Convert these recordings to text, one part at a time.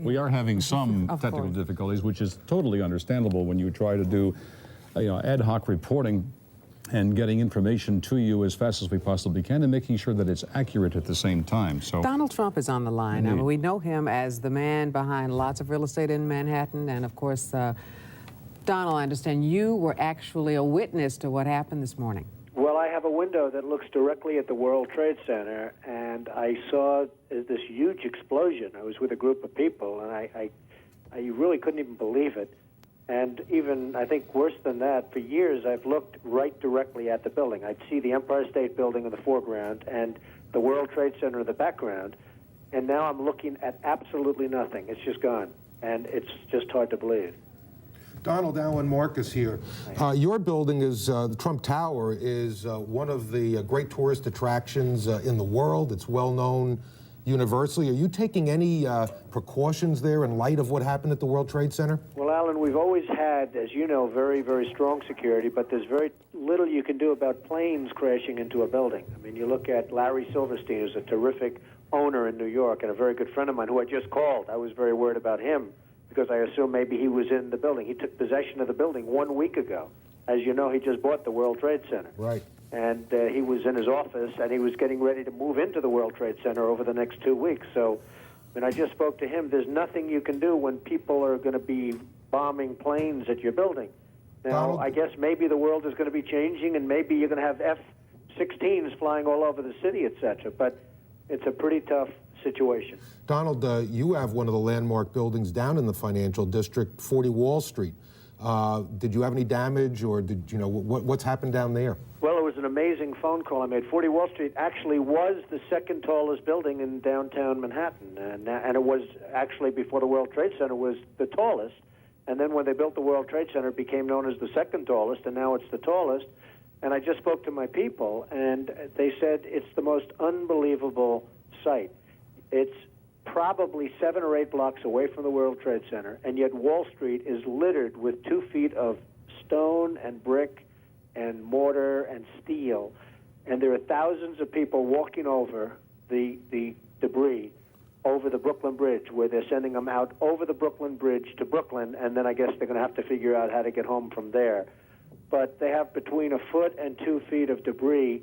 We are having some technical difficulties, which is totally understandable when you try to do, ad hoc reporting and getting information to you as fast as we possibly can and making sure that it's accurate at the same time. So Donald Trump is on the line. I mean, we know him as the man behind lots of real estate in Manhattan. And of course, Donald, I understand you were actually a witness to what happened this morning. Well, I have a window that looks directly at the World Trade Center, and I saw this huge explosion. I was with a group of people, and I really couldn't even believe it. And even, I think, worse than that, for years I've looked right directly at the building. I'd see the Empire State Building in the foreground and the World Trade Center in the background, and now I'm looking at absolutely nothing. It's just gone, and it's just hard to believe. Donald, Alan Marcus here. Your building is, the Trump Tower, is one of the great tourist attractions in the world. It's well known universally. Are you taking any precautions there in light of what happened at the World Trade Center? Well, Alan, we've always had, as you know, very, very strong security, but there's very little you can do about planes crashing into a building. I mean, you look at Larry Silverstein, who's a terrific owner in New York and a very good friend of mine who I just called. I was very worried about him because I assumed maybe he was in the building. He took possession of the building 1 week ago. As you know, he just bought the World Trade Center. Right. And he was in his office, and he was getting ready to move into the World Trade Center over the next 2 weeks. So when I just spoke to him, there's nothing you can do when people are going to be bombing planes at your building. Now, Donald, I guess maybe the world is going to be changing, and maybe you're going to have F-16s flying all over the city, etc. But it's a pretty tough situation. Donald, you have one of the landmark buildings down in the financial district, 40 Wall Street. Did you have any damage, or did you know what's happened down there? Well, it was an amazing phone call I made. 40 Wall Street actually was the second tallest building in downtown Manhattan, and it was actually, before the World Trade Center, was the tallest. And then when they built the World Trade Center, it became known as the second tallest, and now it's the tallest. And I just spoke to my people, and they said it's the most unbelievable sight. It's probably 7 or 8 blocks away from the World Trade Center, and yet Wall Street is littered with 2 feet of stone and brick and mortar and steel, and there are thousands of people walking over the debris over the Brooklyn Bridge, where they're sending them out over the Brooklyn Bridge to Brooklyn, and then I guess they're going to have to figure out how to get home from there. But they have between 1 foot and 2 feet of debris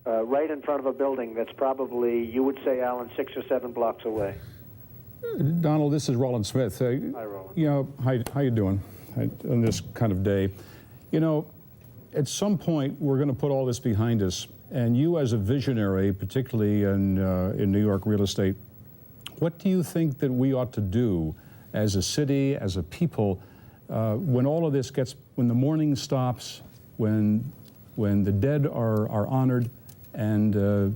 right in front of a building that's probably, you would say, Alan, 6 or 7 blocks away. Donald, this is Roland Smith. Hi, Roland. How you doing on this kind of day? At some point, we're going to put all this behind us. And you, as a visionary, particularly in New York real estate, what do you think that we ought to do as a city, as a people, when all of this when the mourning stops, when the dead are honored, and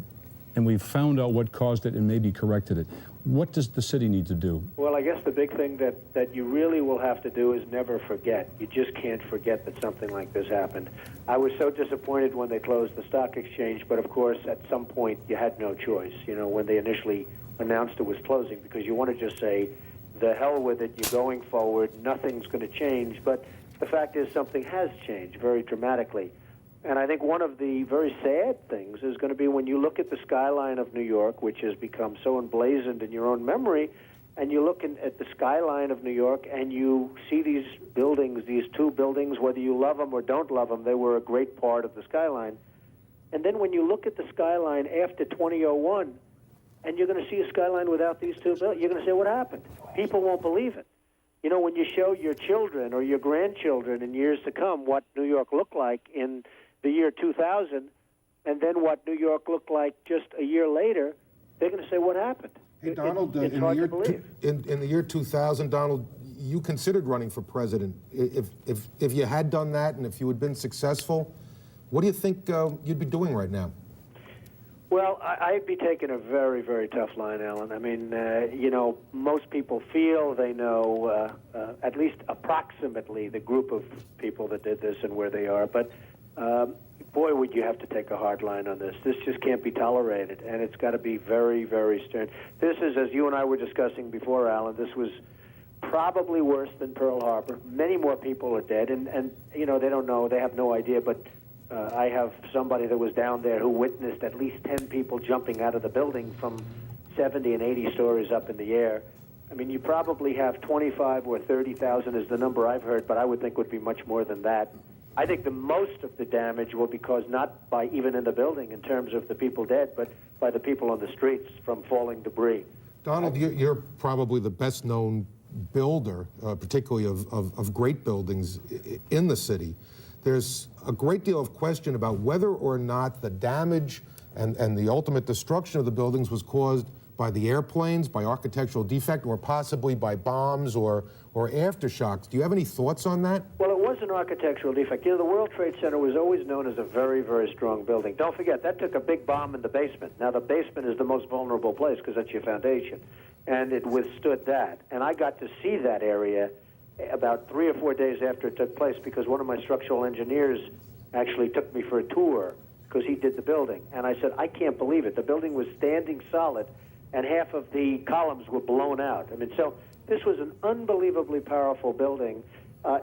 we've found out what caused it and maybe corrected it? What does the city need to do? Well, I guess the big thing that you really will have to do is never forget. You just can't forget that something like this happened. I was so disappointed when they closed the stock exchange, but of course, at some point, you had no choice, when they initially announced it was closing, because you want to just say, the hell with it, you're going forward, nothing's going to change. But the fact is, something has changed very dramatically. And I think one of the very sad things is going to be when you look at the skyline of New York, which has become so emblazoned in your own memory, and you look at the skyline of New York and you see these buildings, these 2 buildings, whether you love them or don't love them, they were a great part of the skyline. And then when you look at the skyline after 2001, and you're going to see a skyline without these 2 buildings, you're going to say, what happened? People won't believe it. When you show your children or your grandchildren in years to come what New York looked like in the year 2000, and then what New York looked like just a year later, they're going to say, what happened? Hey, Donald, it's hard to believe. In the year 2000, Donald, you considered running for president. If you had done that and if you had been successful, what do you think you'd be doing right now? Well, I'd be taking a very, very tough line, Alan. I mean, most people feel they know at least approximately the group of people that did this and where they are. But, boy, would you have to take a hard line on this. This just can't be tolerated, and it's got to be very, very stern. This is, as you and I were discussing before, Alan, this was probably worse than Pearl Harbor. Many more people are dead, and they don't know. They have no idea, but I have somebody that was down there who witnessed at least 10 people jumping out of the building from 70 and 80 stories up in the air. I mean, you probably have 25 or 30,000 is the number I've heard, but I would think would be much more than that. I think the most of the damage will be caused not by even in the building in terms of the people dead, but by the people on the streets from falling debris. Donald, you're probably the best known builder, particularly of great buildings in the city. There's a great deal of question about whether or not the damage and the ultimate destruction of the buildings was caused by the airplanes, by architectural defect, or possibly by bombs or aftershocks. Do you have any thoughts on that? Well, it was an architectural defect. You know, the World Trade Center was always known as a very, very strong building. Don't forget, that took a big bomb in the basement. Now, the basement is the most vulnerable place because that's your foundation, and it withstood that. And I got to see that area about 3 or 4 days after it took place because one of my structural engineers actually took me for a tour because he did the building. And I said, I can't believe it. The building was standing solid, and half of the columns were blown out. I mean, so this was an unbelievably powerful building.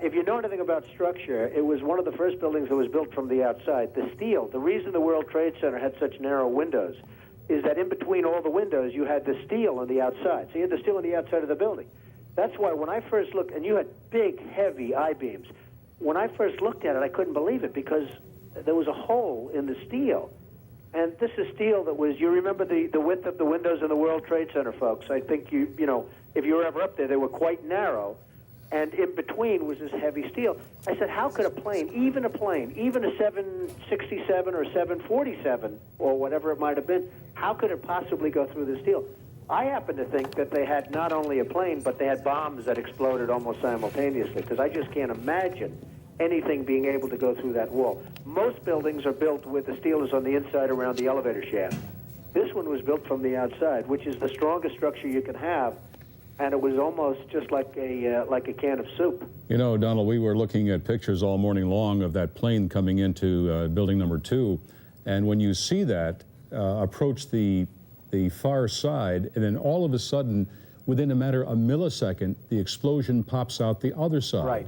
If you know anything about structure, it was one of the first buildings that was built from the outside. The steel, the reason the World Trade Center had such narrow windows is that in between all the windows, you had the steel on the outside. So you had the steel on the outside of the building. That's why when I first looked, and you had big, heavy I-beams, when I first looked at it, I couldn't believe it because there was a hole in the steel. And this is steel that was, you remember the width of the windows in the World Trade Center, folks. I think you know, if you were ever up there, they were quite narrow. And in between was this heavy steel. I said, how could a plane, even a 767 or 747 or whatever it might have been, how could it possibly go through the steel? I happen to think that they had not only a plane, but they had bombs that exploded almost simultaneously, because I just can't imagine anything being able to go through that wall. Most buildings are built with the steel is on the inside around the elevator shaft. This one was built from the outside, which is the strongest structure you can have, and it was almost just like a can of soup. You know, Donald, we were looking at pictures all morning long of that plane coming into building number 2, and when you see that approach the far side, and then all of a sudden, within a matter of a millisecond, the explosion pops out the other side. Right.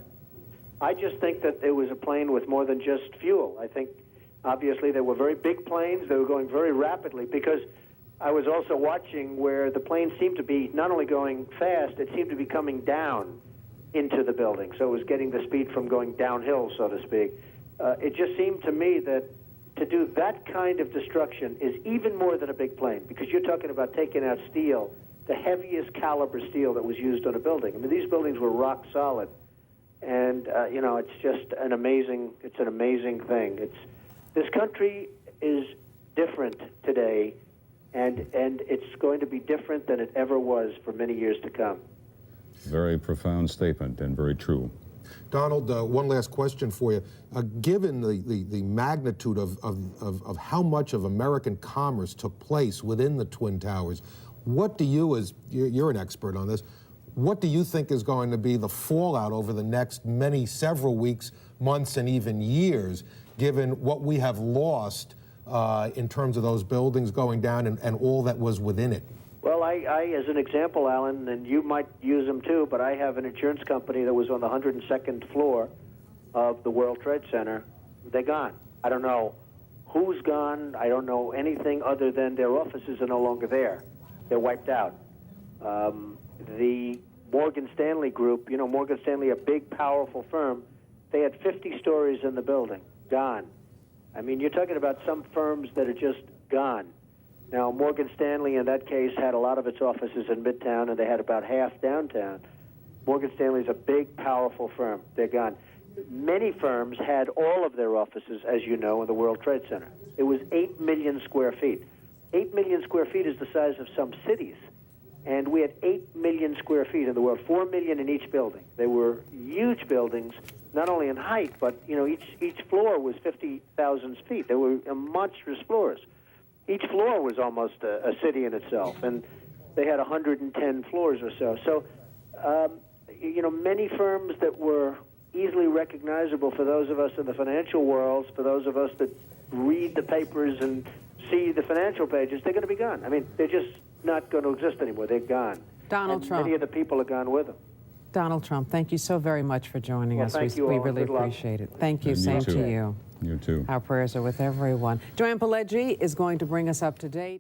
I just think that it was a plane with more than just fuel. I think, obviously, they were very big planes. They were going very rapidly because I was also watching where the plane seemed to be not only going fast, it seemed to be coming down into the building. So it was getting the speed from going downhill, so to speak. It just seemed to me that to do that kind of destruction is even more than a big plane, because you're talking about taking out steel, the heaviest caliber steel that was used on a building. I mean, these buildings were rock solid. And, you know, it's just an amazing thing. This country is different today, and it's going to be different than it ever was for many years to come. Very profound statement and very true. Donald, one last question for you. Given the magnitude of how much of American commerce took place within the Twin Towers, what do you, as you're an expert on this, what do you think is going to be the fallout over the next several weeks, months, and even years, given what we have lost in terms of those buildings going down and all that was within it? Well, I, as an example, Alan, and you might use them too, but I have an insurance company that was on the 102nd floor of the World Trade Center. They're gone. I don't know who's gone. I don't know anything other than their offices are no longer there. They're wiped out. The Morgan Stanley Group, you know, Morgan Stanley, a big, powerful firm, they had 50 stories in the building, gone. I mean, you're talking about some firms that are just gone. Now, Morgan Stanley, in that case, had a lot of its offices in Midtown, and they had about half downtown. Morgan Stanley's a big, powerful firm. They're gone. Many firms had all of their offices, as you know, in the World Trade Center. It was 8 million square feet. 8 million square feet is the size of some cities. And we had 8 million square feet in the world, 4 million in each building. They were huge buildings, not only in height, but you know, each floor was 50,000 feet. They were monstrous floors. Each floor was almost a city in itself, and they had 110 floors or so. So, you know, many firms that were easily recognizable for those of us in the financial worlds, for those of us that read the papers and see the financial pages, they're going to be gone. I mean, they're just not going to exist anymore. They're gone. Donald Trump. Many of the people are gone with them. Donald Trump, thank you so very much for joining us. Thank you all. We really Good luck. appreciate it. Thank you. And Same you too. to you. You too. Our prayers are with everyone. Joanne Pileggi is going to bring us up to date.